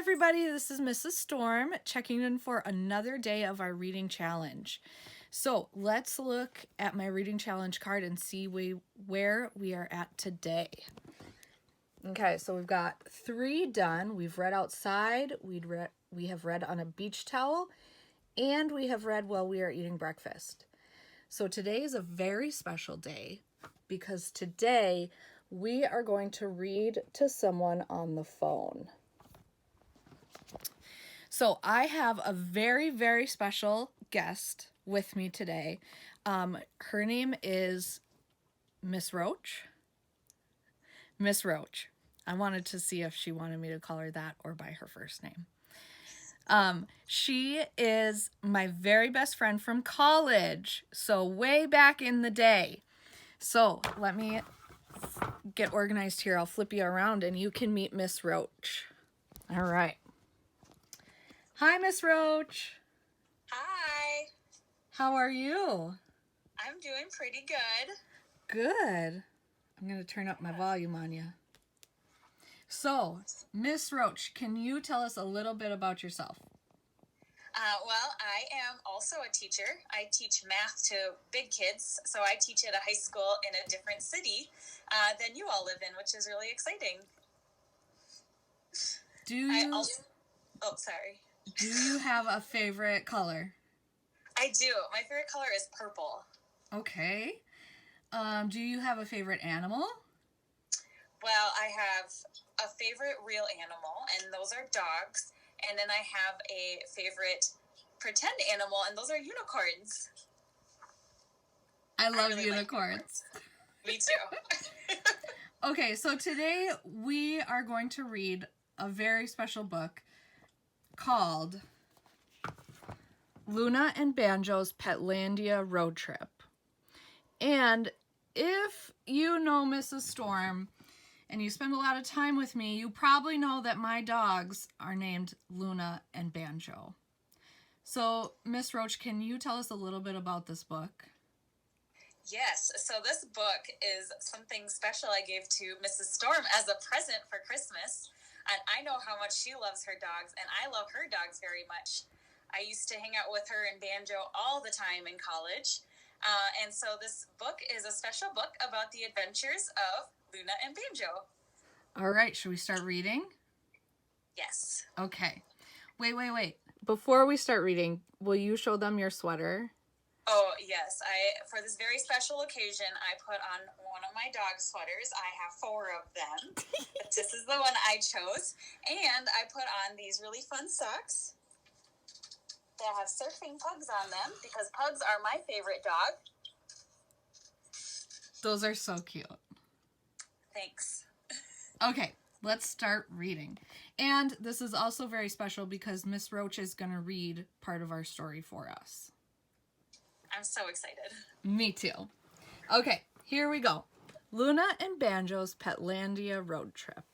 everybody, this is Mrs. Storm checking in for another day of our reading challenge. So let's look at my reading challenge card and see where we are at today. Okay, so we've got 3 done. We've read outside, we have read on a beach towel, and we have read while we are eating breakfast. So today is a very special day because today we are going to read to someone on the phone. So I have a very, very special guest with me today. Her name is Miss Roach. Miss Roach. I wanted to see if she wanted me to call her that or by her first name. She is my very best friend from college. So way back in the day. So let me get organized here. I'll flip you around and you can meet Miss Roach. All right. Hi, Miss Roach. Hi. How are you? I'm doing pretty good. Good. I'm going to turn up my volume on you. So, Miss Roach, can you tell us a little bit about yourself? Well, I am also a teacher. I teach math to big kids, so I teach at a high school in a different city than you all live in, which is really exciting. Do you have a favorite color? I do. My favorite color is purple. Okay. Do you have a favorite animal? Well, I have a favorite real animal, and those are dogs. And then I have a favorite pretend animal, and those are unicorns. I love really unicorns. Me too. Okay, so today we are going to read a very special book called Luna and Banjo's Petlandia Road Trip. And if you know Mrs. Storm and you spend a lot of time with me, you probably know that my dogs are named Luna and Banjo. So, Miss Roach, can you tell us a little bit about this book? Yes, so this book is something special I gave to Mrs. Storm as a present for Christmas. And I know how much she loves her dogs, and I love her dogs very much. I used to hang out with her and Banjo all the time in college. And so this book is a special book about the adventures of Luna and Banjo. All right, should we start reading? Yes. Okay. Wait. Before we start reading, will you show them your sweater? Oh, yes. For this very special occasion, I put on one of my dog sweaters. I have 4 of them. But this is the one I chose. And I put on these really fun socks that have surfing pugs on them because pugs are my favorite dog. Those are so cute. Thanks. Okay, let's start reading. And this is also very special because Miss Roach is going to read part of our story for us. I'm so excited. Me too. Okay, here we go. Luna and Banjo's Petlandia Road Trip.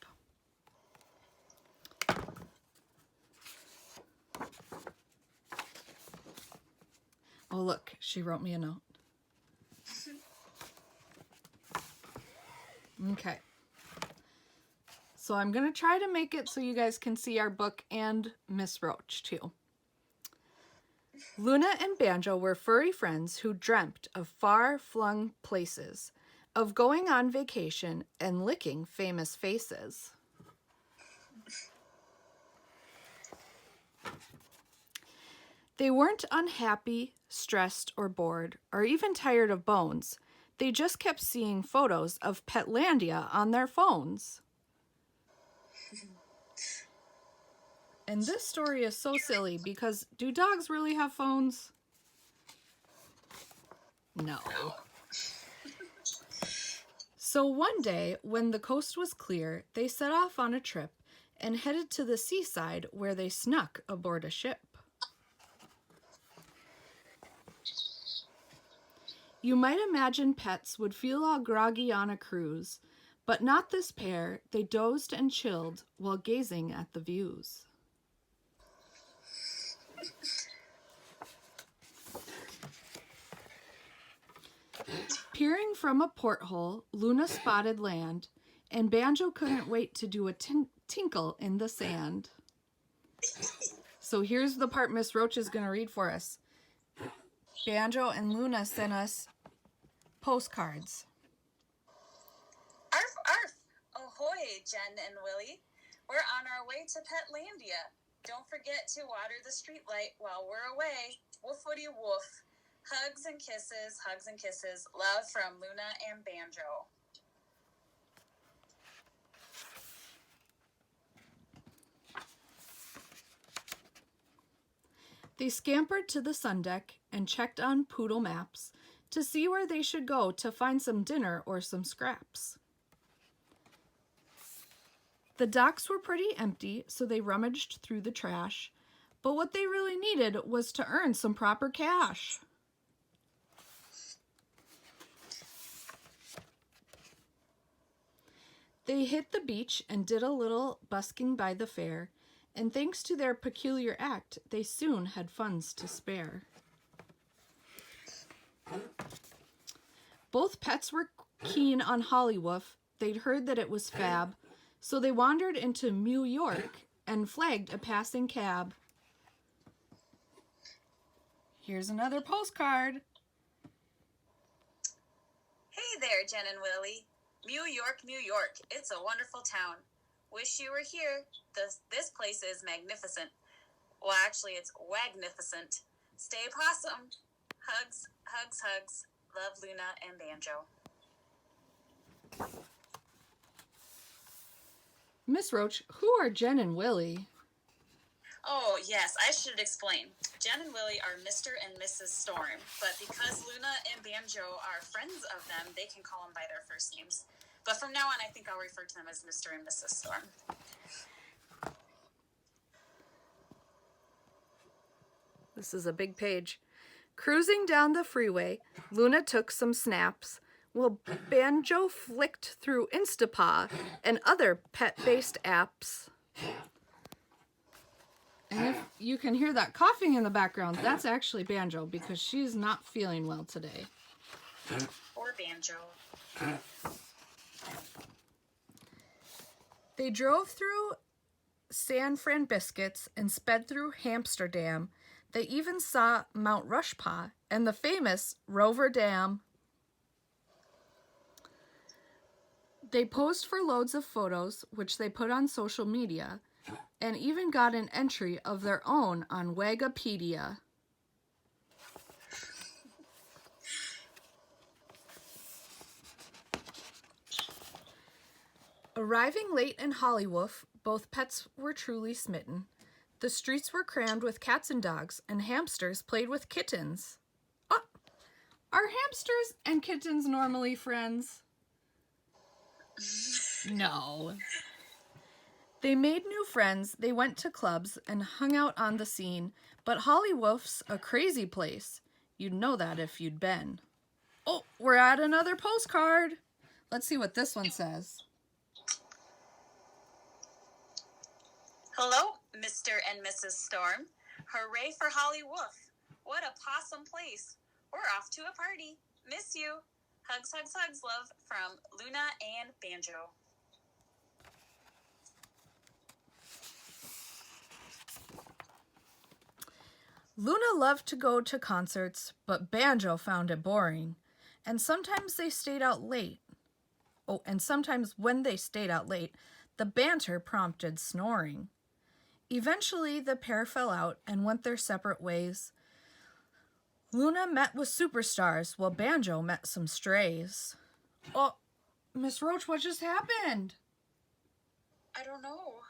Oh, look, she wrote me a note. Okay. So I'm going to try to make it so you guys can see our book and Miss Roach too. Luna and Banjo were furry friends who dreamt of far-flung places, of going on vacation and licking famous faces. They weren't unhappy, stressed, or bored, or even tired of bones. They just kept seeing photos of Petlandia on their phones. And this story is so silly because do dogs really have phones? No. So one day, when the coast was clear, they set off on a trip and headed to the seaside where they snuck aboard a ship. You might imagine pets would feel all groggy on a cruise, but not this pair. They dozed and chilled while gazing at the views. Peering from a porthole, Luna spotted land, and Banjo couldn't wait to do a tinkle in the sand. So here's the part Miss Roach is going to read for us. Banjo and Luna sent us postcards. Arf, arf! Ahoy, Jen and Willie. We're on our way to Petlandia. Don't forget to water the streetlight while we're away. Woofity woof. Hugs and kisses, love from Luna and Banjo. They scampered to the sun deck and checked on Poodle maps to see where they should go to find some dinner or some scraps. The docks were pretty empty, so they rummaged through the trash, but what they really needed was to earn some proper cash. They hit the beach and did a little busking by the fair, and thanks to their peculiar act, they soon had funds to spare. Both pets were keen on Hollywoof. They'd heard that it was fab, so they wandered into New York and flagged a passing cab. Here's another postcard. Hey there, Jen and Willie. New York, it's a wonderful town. Wish you were here. This place is magnificent. Well, actually, it's wagnificent. Stay possum. Hugs, hugs, hugs. Love, Luna and Banjo. Miss Roach, who are Jen and Willie? Oh, yes, I should explain. Jen and Willie are Mr. and Mrs. Storm, but because Luna and Banjo are friends of them, they can call them by their first names. But from now on, I think I'll refer to them as Mr. and Mrs. Storm. This is a big page. Cruising down the freeway, Luna took some snaps, while Banjo flicked through Instapaw and other pet-based apps. And if you can hear that coughing in the background, that's actually Banjo because she's not feeling well today. Or Banjo. They drove through San Fran Biscuits and sped through Hamsterdam. They even saw Mount Rushpaw and the famous Rover Dam. They posed for loads of photos, which they put on social media, and even got an entry of their own on Wagapedia. Arriving late in Hollywoof, both pets were truly smitten. The streets were crammed with cats and dogs, and hamsters played with kittens. Oh, are hamsters and kittens normally friends? No. They made new friends, they went to clubs, and hung out on the scene, but Hollywoof's a crazy place. You'd know that if you'd been. Oh, we're at another postcard. Let's see what this one says. Hello, Mr. and Mrs. Storm. Hooray for Hollywoof. What a possum place. We're off to a party. Miss you. Hugs, hugs, hugs, love from Luna and Banjo. Luna loved to go to concerts, but Banjo found it boring. And sometimes they stayed out late. Oh, and sometimes when they stayed out late, the banter prompted snoring. Eventually, the pair fell out and went their separate ways. Luna met with superstars, while Banjo met some strays. Oh, Miss Roach, what just happened? I don't know.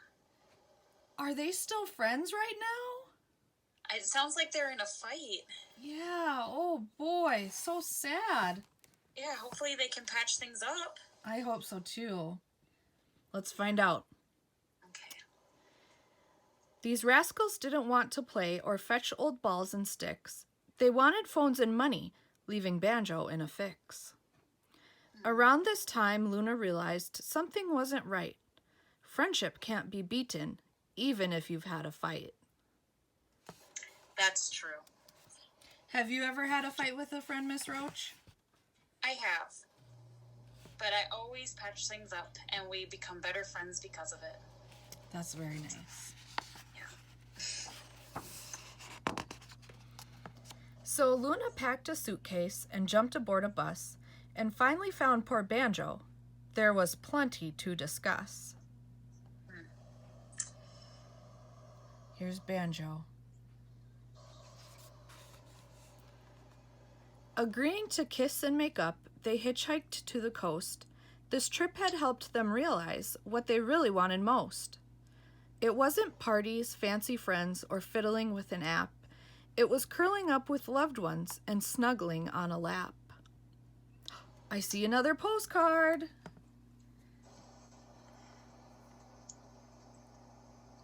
Are they still friends right now? It sounds like they're in a fight. Yeah, oh boy, so sad. Yeah, hopefully they can patch things up. I hope so too. Let's find out. Okay. These rascals didn't want to play or fetch old balls and sticks. They wanted phones and money, leaving Banjo in a fix. Around this time, Luna realized something wasn't right. Friendship can't be beaten, even if you've had a fight. That's true. Have you ever had a fight with a friend, Miss Roach? I have. But I always patch things up, and we become better friends because of it. That's very nice. Yeah. So Luna packed a suitcase and jumped aboard a bus and finally found poor Banjo. There was plenty to discuss. Here's Banjo. Agreeing to kiss and make up, they hitchhiked to the coast. This trip had helped them realize what they really wanted most. It wasn't parties, fancy friends, or fiddling with an app. It was curling up with loved ones and snuggling on a lap. I see another postcard.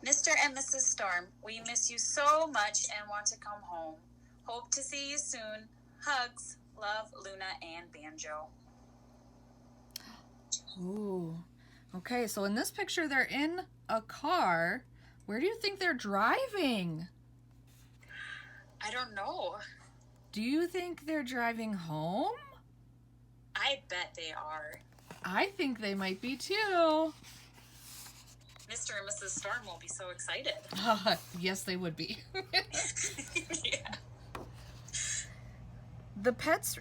Mr. and Mrs. Storm, we miss you so much and want to come home. Hope to see you soon. Hugs. Love, Luna and Banjo. Ooh. Okay, so in this picture, they're in a car. Where do you think they're driving? I don't know. Do you think they're driving home? I bet they are. I think they might be too. Mr. and Mrs. Storm will be so excited. Yes, they would be. Yeah. The pets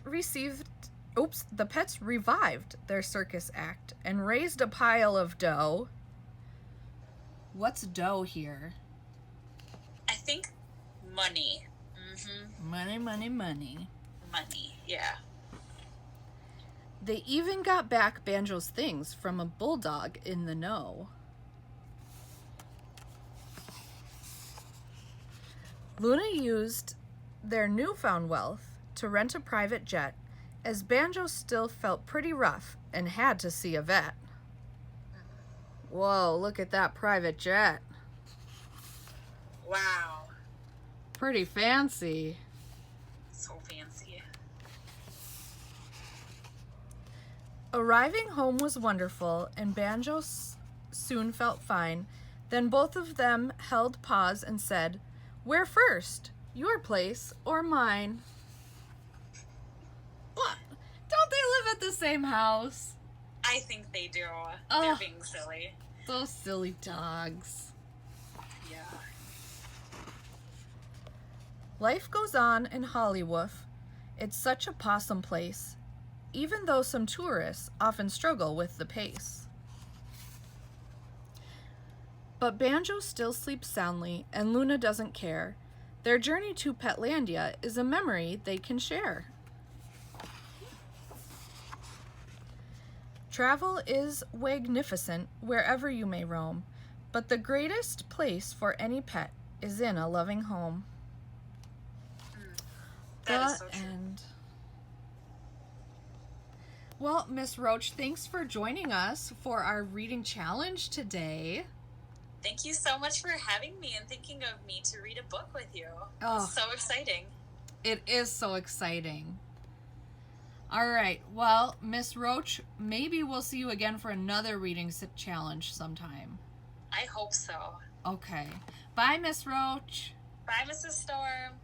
revived their circus act and raised a pile of dough. What's dough here? I think money. Mm-hmm. Money, money, money. Money, yeah. They even got back Banjo's things from a bulldog in the know. Luna used their newfound wealth to rent a private jet, as Banjo still felt pretty rough and had to see a vet. Whoa, look at that private jet. Wow. Pretty fancy. So fancy. Arriving home was wonderful, and Banjo soon felt fine. Then both of them held paws and said, "Where first? Your place or mine?" What? Don't they live at the same house? I think they do. Ugh. They're being silly. Those silly dogs. Yeah. Life goes on in Hollywood. It's such a possum place, even though some tourists often struggle with the pace. But Banjo still sleeps soundly, and Luna doesn't care. Their journey to Petlandia is a memory they can share. Travel is magnificent wherever you may roam, but the greatest place for any pet is in a loving home. That is so true. end. Well, Miss Roach, thanks for joining us for our reading challenge today. Thank you so much for having me and thinking of me to read a book with you. Oh. It's so exciting. It is so exciting. All right. Well, Miss Roach, maybe we'll see you again for another reading challenge sometime. I hope so. Okay. Bye, Miss Roach. Bye, Mrs. Storm.